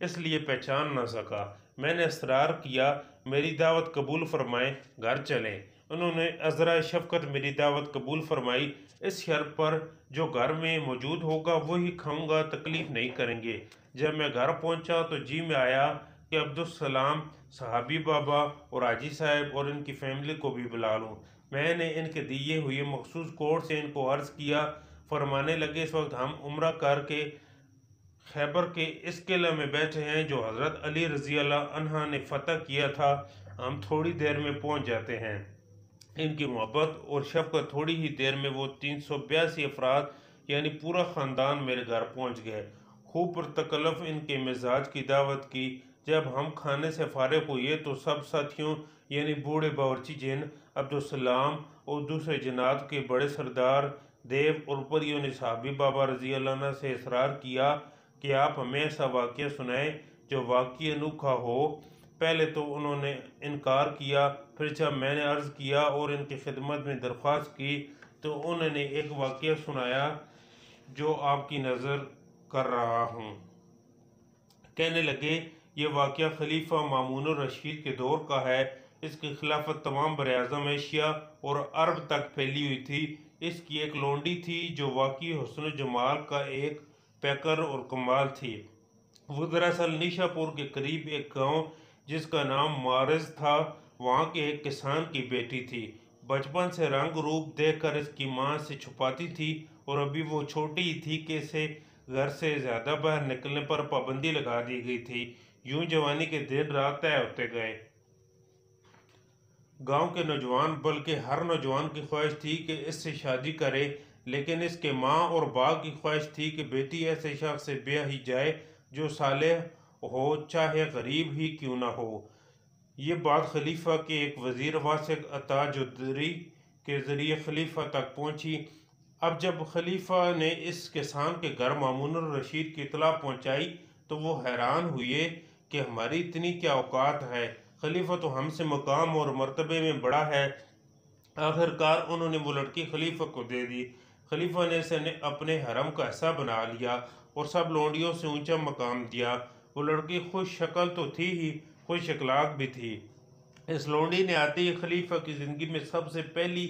اس لیے پہچان نہ سکا۔ میں نے اصرار کیا میری دعوت قبول فرمائیں، گھر چلیں۔ انہوں نے عذرا شفقت میری دعوت قبول فرمائی، اس شرط پر جو گھر میں موجود ہوگا وہی کھاؤں گا، تکلیف نہیں کریں گے۔ جب میں گھر پہنچا تو جی میں آیا کہ عبدالسلام صحابی بابا اور حاجی صاحب اور ان کی فیملی کو بھی بلا لوں۔ میں نے ان کے دیے ہوئے مخصوص کوڈ سے ان کو عرض کیا، فرمانے لگے اس وقت ہم عمرہ کر کے خیبر کے اس قلعے میں بیٹھے ہیں جو حضرت علی رضی اللہ عنہ نے فتح کیا تھا، ہم تھوڑی دیر میں پہنچ جاتے ہیں۔ ان کی محبت اور شفقت، تھوڑی ہی دیر میں وہ 382 افراد یعنی پورا خاندان میرے گھر پہنچ گئے۔ خوب پرتکلف ان کے مزاج کی دعوت کی۔ جب ہم کھانے سے فارغ ہوئے تو سب ساتھیوں یعنی بوڑھے باورچی جن عبدالسلام اور دوسرے جنات کے بڑے سردار دیو اور پریوں نے صحابی بابا رضی اللہ عنہ سے اصرار کیا کہ آپ ہمیں ایسا واقعہ سنائیں جو واقعی انوکھا ہو۔ پہلے تو انہوں نے انکار کیا، پھر جب میں نے عرض کیا اور ان کی خدمت میں درخواست کی تو انہوں نے ایک واقعہ سنایا جو آپ کی نظر کر رہا ہوں۔ کہنے لگے یہ واقعہ خلیفہ مامون الرشید کے دور کا ہے۔ اس کی خلافت تمام براعظم ایشیا اور عرب تک پھیلی ہوئی تھی۔ اس کی ایک لونڈی تھی جو واقعی حسن و جمال کا ایک پیکر اور کمال تھی۔ وہ دراصل نیشا پور کے قریب ایک گاؤں جس کا نام مارز تھا، وہاں کے ایک کسان کی بیٹی تھی۔ بچپن سے رنگ روپ دیکھ کر اس کی ماں سے چھپاتی تھی اور ابھی وہ چھوٹی ہی تھی کہ اسے گھر سے زیادہ باہر نکلنے پر پابندی لگا دی گئی تھی۔ یوں جوانی کے دن رات طے ہوتے گئے۔ گاؤں کے نوجوان بلکہ ہر نوجوان کی خواہش تھی کہ اس سے شادی کرے، لیکن اس کے ماں اور باپ کی خواہش تھی کہ بیٹی ایسے شخص سے بیاہ ہی جائے جو صالح ہو چاہے غریب ہی کیوں نہ ہو۔ یہ بات خلیفہ کے ایک وزیر واسق عطا جدری کے ذریعے خلیفہ تک پہنچی۔ اب جب خلیفہ نے اس کسان کے گھر مامون الرشید کی اطلاع پہنچائی تو وہ حیران ہوئے کہ ہماری اتنی کیا اوقات ہے، خلیفہ تو ہم سے مقام اور مرتبے میں بڑا ہے۔ آخرکار انہوں نے وہ لڑکی خلیفہ کو دے دی۔ خلیفہ نے اسے اپنے حرم کا حصہ بنا لیا اور سب لونڈیوں سے اونچا مقام دیا۔ وہ لڑکی خوش شکل تو تھی ہی، خوش اخلاق بھی تھی۔ اس لونڈی نے آتے ہی خلیفہ کی زندگی میں سب سے پہلی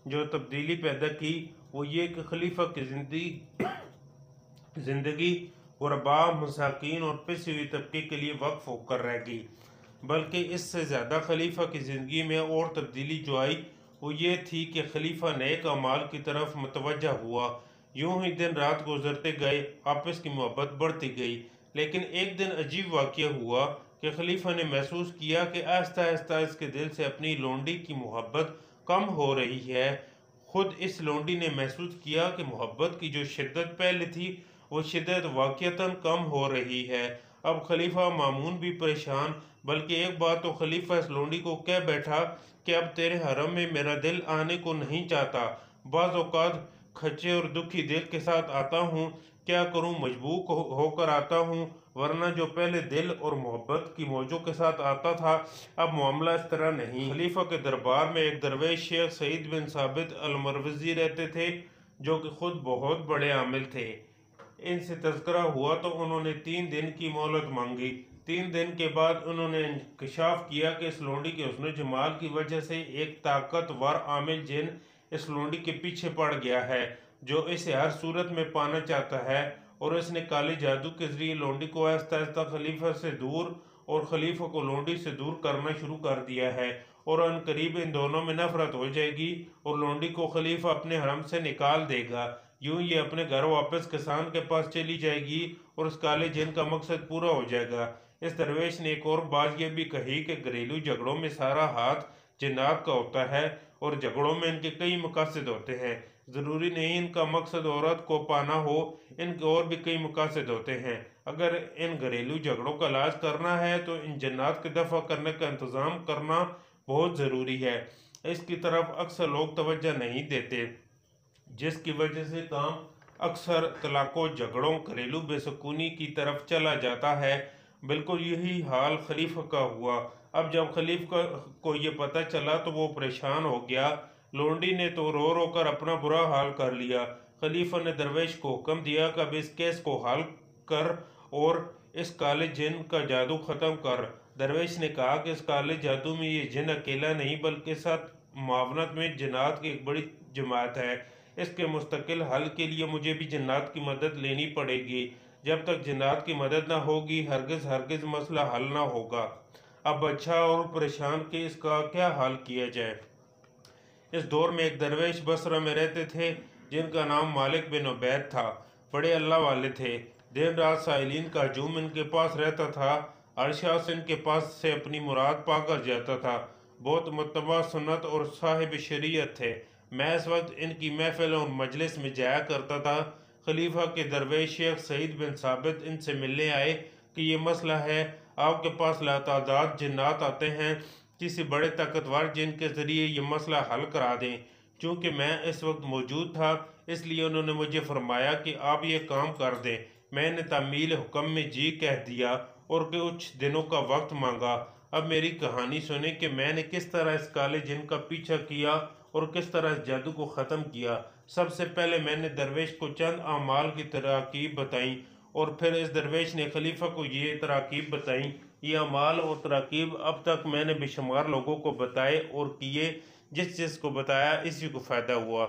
جو تبدیلی پیدا کی وہ یہ کہ خلیفہ کی زندگی غرباء، مساکین اور پسے ہوئے طبقے کے لیے وقف ہو کر رہ گئی، بلکہ اس سے زیادہ خلیفہ کی زندگی میں اور تبدیلی جو آئی وہ یہ تھی کہ خلیفہ نیک اعمال کی طرف متوجہ ہوا۔ یوں ہی دن رات گزرتے گئے، آپس کی محبت بڑھتی گئی، لیکن ایک دن عجیب واقعہ ہوا کہ خلیفہ نے محسوس کیا کہ آہستہ آہستہ اس کے دل سے اپنی لونڈی کی محبت کم ہو رہی ہے۔ خود اس لونڈی نے محسوس کیا کہ محبت کی جو شدت پہلے تھی وہ شدت واقعتاً کم ہو رہی ہے۔ اب خلیفہ مامون بھی پریشان، بلکہ ایک بات تو خلیفہ اس لونڈی کو کہہ بیٹھا کہ اب تیرے حرم میں میرا دل آنے کو نہیں چاہتا، بعض اوقات کھچے اور دکھی دل کے ساتھ آتا ہوں، کیا کروں مجبور ہو کر آتا ہوں، ورنہ جو پہلے دل اور محبت کی موجوں کے ساتھ آتا تھا اب معاملہ اس طرح نہیں۔ خلیفہ کے دربار میں ایک درویش شیخ سعید بن ثابت المروزی رہتے تھے جو کہ خود بہت بڑے عامل تھے۔ ان سے تذکرہ ہوا تو انہوں نے 3 دن کی مہلت مانگی۔ 3 دن کے بعد انہوں نے انکشاف کیا کہ اس لونڈی کے حسن و جمال کی وجہ سے ایک طاقتور عامل جن اس لونڈی کے پیچھے پڑ گیا ہے جو اسے ہر صورت میں پانا چاہتا ہے، اور اس نے کالے جادو کے ذریعے لونڈی کو آہستہ آہستہ خلیفہ سے دور اور خلیفہ کو لونڈی سے دور کرنا شروع کر دیا ہے، اور ان قریب ان دونوں میں نفرت ہو جائے گی اور لونڈی کو خلیفہ اپنے حرم سے نکال دے گا۔ یوں یہ اپنے گھر واپس کسان کے پاس چلی جائے گی اور اس کالے جن کا مقصد پورا ہو جائے گا۔ اس درویش نے ایک اور بات یہ بھی کہی کہ گھریلو جھگڑوں میں سارا ہاتھ جنات کا ہوتا ہے اور جھگڑوں میں ان کے کئی مقاصد ہوتے ہیں، ضروری نہیں ان کا مقصد عورت کو پانا ہو، ان کے اور بھی کئی مقاصد ہوتے ہیں۔ اگر ان گھریلو جھگڑوں کا علاج کرنا ہے تو ان جنات کے دفع کرنے کا انتظام کرنا بہت ضروری ہے۔ اس کی طرف اکثر لوگ توجہ نہیں دیتے، جس کی وجہ سے کام اکثر طلاق و جھگڑوں، گھریلو بے سکونی کی طرف چلا جاتا ہے۔ بالکل یہی حال خلیفہ کا ہوا۔ اب جب خلیفہ کو یہ پتہ چلا تو وہ پریشان ہو گیا۔ لونڈی نے تو رو رو کر اپنا برا حال کر لیا۔ خلیفہ نے درویش کو حکم دیا کہ اب اس کیس کو حل کر اور اس کالے جن کا جادو ختم کر۔ درویش نے کہا کہ اس کالے جادو میں یہ جن اکیلا نہیں بلکہ ساتھ معاونت میں جنات کی ایک بڑی جماعت ہے۔ اس کے مستقل حل کے لیے مجھے بھی جنات کی مدد لینی پڑے گی۔ جب تک جنات کی مدد نہ ہوگی ہرگز مسئلہ حل نہ ہوگا۔ اب اچھا اور پریشان کہ اس کا کیا حل کیا جائے۔ اس دور میں ایک درویش بصرہ میں رہتے تھے جن کا نام مالک بن عبید تھا۔ بڑے اللہ والے تھے۔ دن رات سائلین کا ہجوم ان کے پاس رہتا تھا۔ ہر شخص ان کے پاس سے اپنی مراد پا کر جاتا تھا۔ بہت متبع سنت اور صاحب شریعت تھے۔ میں اس وقت ان کی محفل اور مجلس میں جایا کرتا تھا۔ خلیفہ کے درویش شیخ سعید بن ثابت ان سے ملنے آئے کہ یہ مسئلہ ہے، آپ کے پاس لاتعداد جنات آتے ہیں، کسی بڑے طاقتور جن کے ذریعے یہ مسئلہ حل کرا دیں۔ چونکہ میں اس وقت موجود تھا اس لیے انہوں نے مجھے فرمایا کہ آپ یہ کام کر دیں۔ میں نے تعمیل حکم میں جی کہہ دیا اور کچھ دنوں کا وقت مانگا۔ اب میری کہانی سنیں کہ میں نے کس طرح اس کالے جن کا پیچھا کیا اور کس طرح اس جادو کو ختم کیا۔ سب سے پہلے میں نے درویش کو چند اعمال کی تراکیب بتائیں اور پھر اس درویش نے خلیفہ کو یہ تراکیب بتائیں۔ یہ اعمال اور تراکیب اب تک میں نے بے شمار لوگوں کو بتائے اور کیے۔ جس کو بتایا اسی کو فائدہ ہوا۔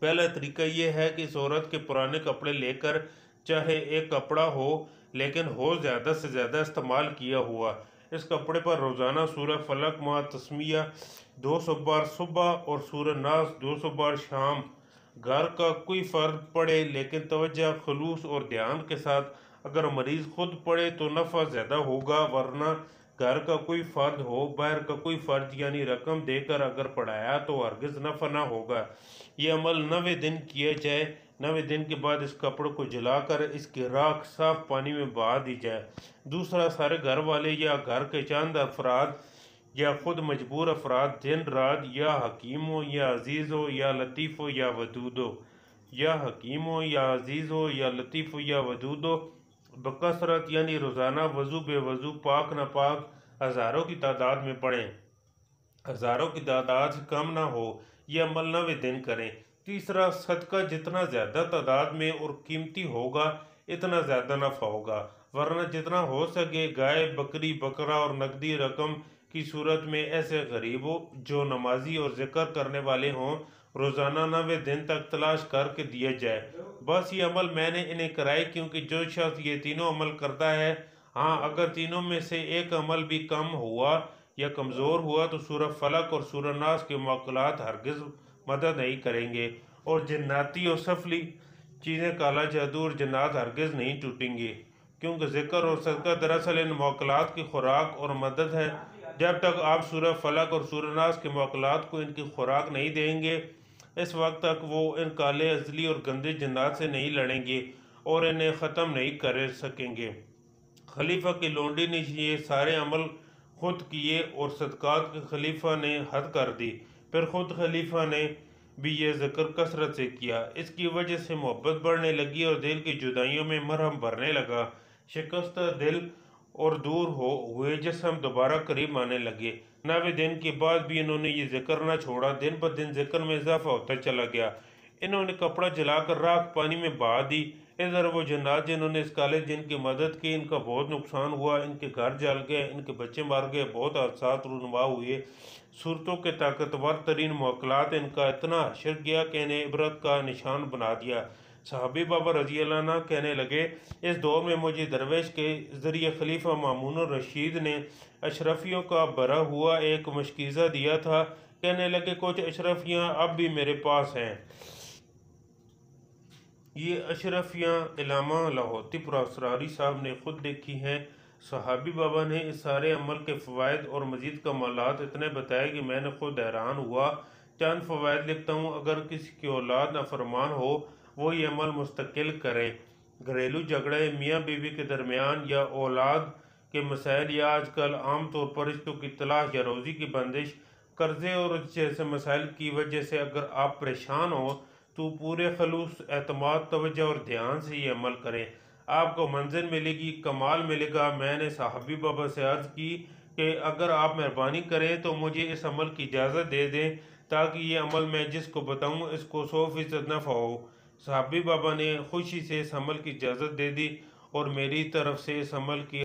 پہلا طریقہ یہ ہے کہ اس عورت کے پرانے کپڑے لے کر، چاہے ایک کپڑا ہو لیکن ہو زیادہ سے زیادہ استعمال کیا ہوا، اس کپڑے پر روزانہ سورہ فلق مع تسمیہ 200 بار صبح اور سورہ ناس 200 بار شام گھر کا کوئی فرد پڑھے، لیکن توجہ، خلوص اور دھیان کے ساتھ۔ اگر مریض خود پڑھے تو نفع زیادہ ہوگا، ورنہ گھر کا کوئی فرد ہو، باہر کا کوئی فرد یعنی رقم دے کر اگر پڑھایا تو ہرگز نفع نہ ہوگا۔ یہ عمل 90 دن کیا جائے۔ 90 دن کے بعد اس کپڑے کو جلا کر اس کی راکھ صاف پانی میں بہا دی جائے۔ دوسرا، سارے گھر والے یا گھر کے چند افراد یا خود مجبور افراد دن رات یا حکیم ہو یا عزیز ہو یا لطیف ہو یا ودود ہو، یا حکیم ہو یا عزیز ہو یا لطیف ہو یا ودود ہو، بکثرت یعنی روزانہ وضو بے وضو پاک ناپاک ہزاروں کی تعداد میں پڑھیں، ہزاروں کی تعداد سے کم نہ ہو۔ یہ عمل 90 دن کریں۔ تیسرا، صدقہ جتنا زیادہ تعداد میں اور قیمتی ہوگا اتنا زیادہ نفع ہوگا، ورنہ جتنا ہو سکے گائے، بکری، بکرا اور نقدی رقم کی صورت میں ایسے غریبوں جو نمازی اور ذکر کرنے والے ہوں روزانہ 90 دن تک تلاش کر کے دیا جائے۔ بس یہ عمل میں نے انہیں کرائے کیونکہ جو شخص یہ تینوں عمل کرتا ہے، ہاں اگر تینوں میں سے ایک عمل بھی کم ہوا یا کمزور ہوا تو سورہ فلق اور سورہ ناس کے موکلات ہرگز مدد نہیں کریں گے، اور جناتی اور سفلی چیزیں، کالا جادو اور جنات ہرگز نہیں ٹوٹیں گے، کیونکہ ذکر اور صدقہ دراصل ان موکلات کی خوراک اور مدد ہے۔ جب تک آپ سورہ فلق اور سورہ ناس کے موکلات کو ان کی خوراک نہیں دیں گے، اس وقت تک وہ ان کالے ازلی اور گندے جنات سے نہیں لڑیں گے اور انہیں ختم نہیں کر سکیں گے۔ خلیفہ کی لونڈی نے یہ سارے عمل خود کیے اور صدقات کے خلیفہ نے حد کر دی۔ پھر خود خلیفہ نے بھی یہ ذکر کثرت سے کیا۔ اس کی وجہ سے محبت بڑھنے لگی اور دل کی جدائیوں میں مرہم بھرنے لگا۔ شکستہ دل اور دور ہوئے جسم دوبارہ قریب آنے لگے۔ 90 دن کے بعد بھی انہوں نے یہ ذکر نہ چھوڑا۔ دن بہ دن ذکر میں اضافہ ہوتا چلا گیا۔ انہوں نے کپڑا جلا کر راکھ پانی میں بہا دی۔ ادھر وہ جنات جنہوں نے اس کالے جن کی مدد کی، ان کا بہت نقصان ہوا، ان کے گھر جل گئے، ان کے بچے مر گئے، بہت حادثات رونما ہوئے۔ صورتوں کے طاقتور ترین موکلات ان کا اتنا حشر کیا کہ انہیں عبرت کا نشان بنا دیا۔ صحابی بابا رضی اللہ عنہ کہنے لگے، اس دور میں مجھے درویش کے ذریعے خلیفہ مامون الرشید نے اشرفیوں کا بھرا ہوا ایک مشکیزہ دیا تھا۔ کہنے لگے، کچھ اشرفیاں اب بھی میرے پاس ہیں۔ یہ اشرفیاں علامہ لاہوتی پر اسراری صاحب نے خود دیکھی ہیں۔ صحابی بابا نے اس سارے عمل کے فوائد اور مزید کمالات اتنے بتائے کہ میں نے خود حیران ہوا۔ چند فوائد لکھتا ہوں۔ اگر کسی کی اولاد نافرمان ہو، وہ یہ عمل مستقل کرے۔ گھریلو جھگڑے، میاں بیوی کے درمیان یا اولاد کے مسائل یا آج کل عام طور پر رشتوں کی تلاش یا روزی کی بندش، قرضے اور جیسے مسائل کی وجہ سے اگر آپ پریشان ہوں تو پورے خلوص، اعتماد، توجہ اور دھیان سے یہ عمل کریں۔ آپ کو منزل ملے گی، کمال ملے گا۔ میں نے صحابی بابا سے عرض کی کہ اگر آپ مہربانی کریں تو مجھے اس عمل کی اجازت دے دیں تاکہ یہ عمل میں جس کو بتاؤں اس کو 100% نفع ہو۔ صحابی بابا نے خوشی سے اس عمل کی اجازت دے دی اور میری طرف سے اس عمل کی